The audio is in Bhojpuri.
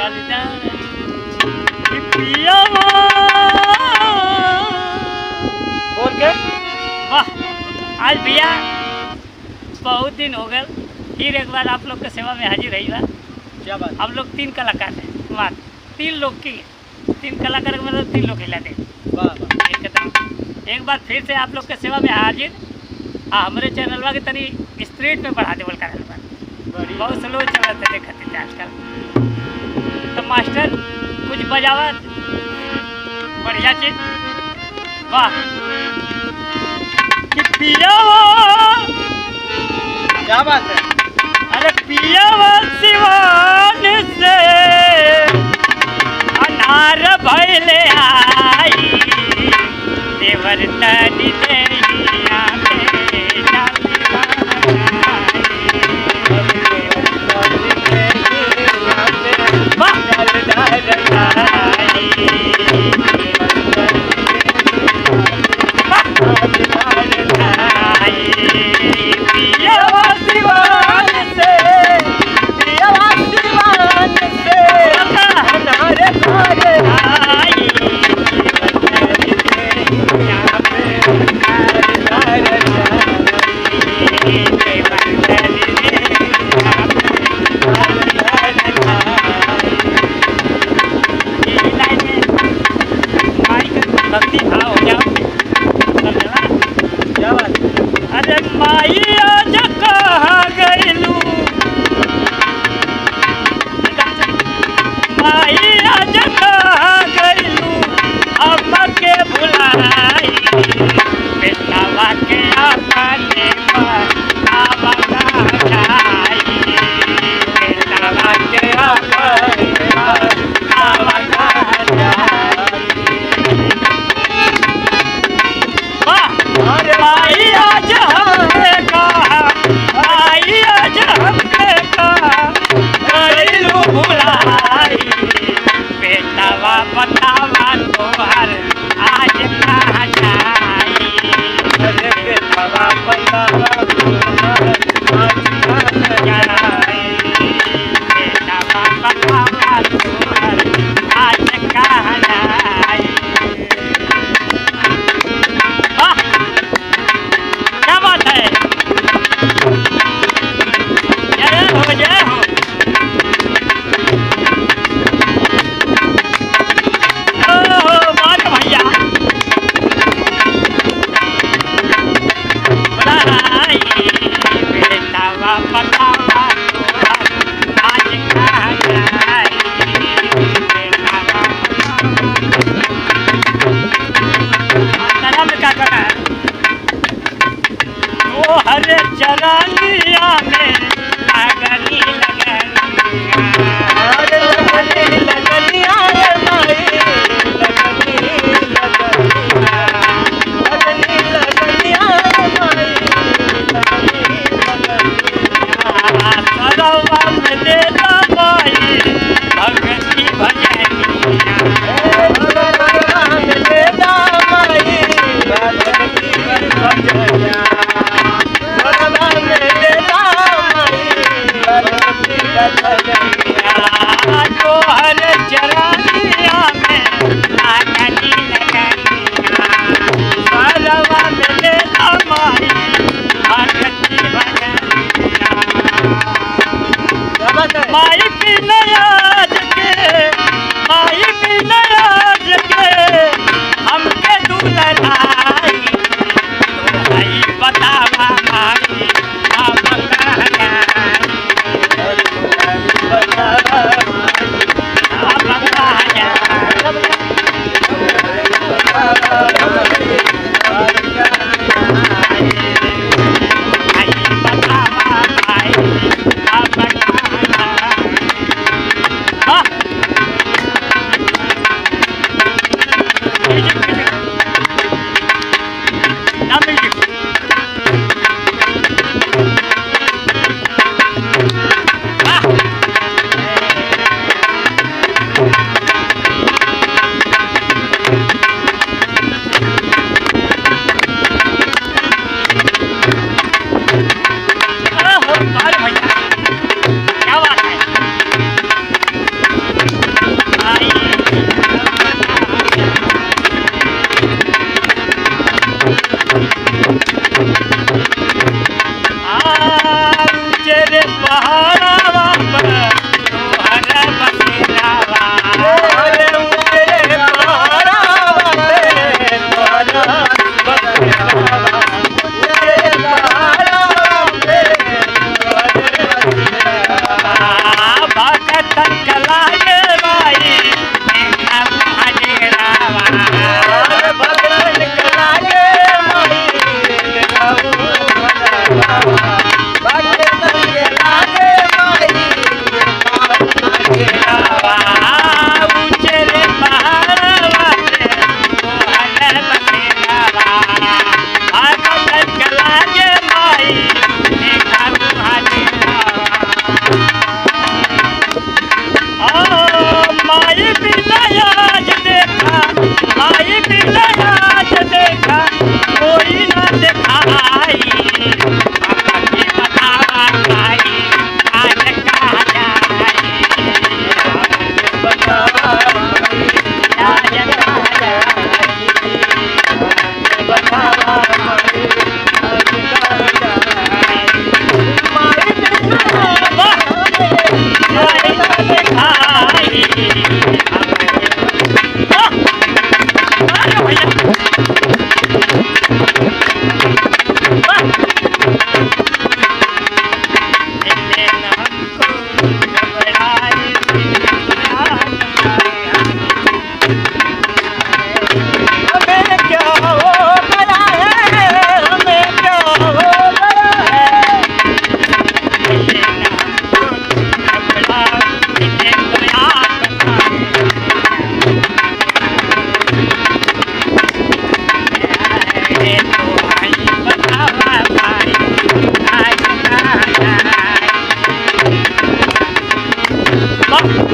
बोल के वाह, आज भैया बहुत दिन हो गए, फिर एक बार आप लोग के सेवा में हाजिर रही बा। क्या बात? हम लोग 3 कलाकार हैं, वाह 3 लोग की 3 कलाकार के मतलब 3 लोग हिला दे। वाह वाह। एक बार फिर से आप लोग के सेवा में हाजिर। हमारे चैनलवा के तनी स्ट्रीट में बढ़ा देवल कर बहुत स्लो चल रहे थे देखते थे आजकल। तो मास्टर कुछ बजावत बढ़िया चीज। वाह कि पिया क्या बात है? अरे पिया सिवान से अनार भैले आई देवर तनी देहिया में चरनिया में लगनी दिलवा ऊंचे रे पहाड़वा से मोहन बसेरावा आगत लागे माई देखा माई बिना आज देखा माई बिना आज देखा कोई ना दिखाई पापा की बतावा भाई आज कहाँ जाई बतावा आज कहाँ जाई बतावा Look!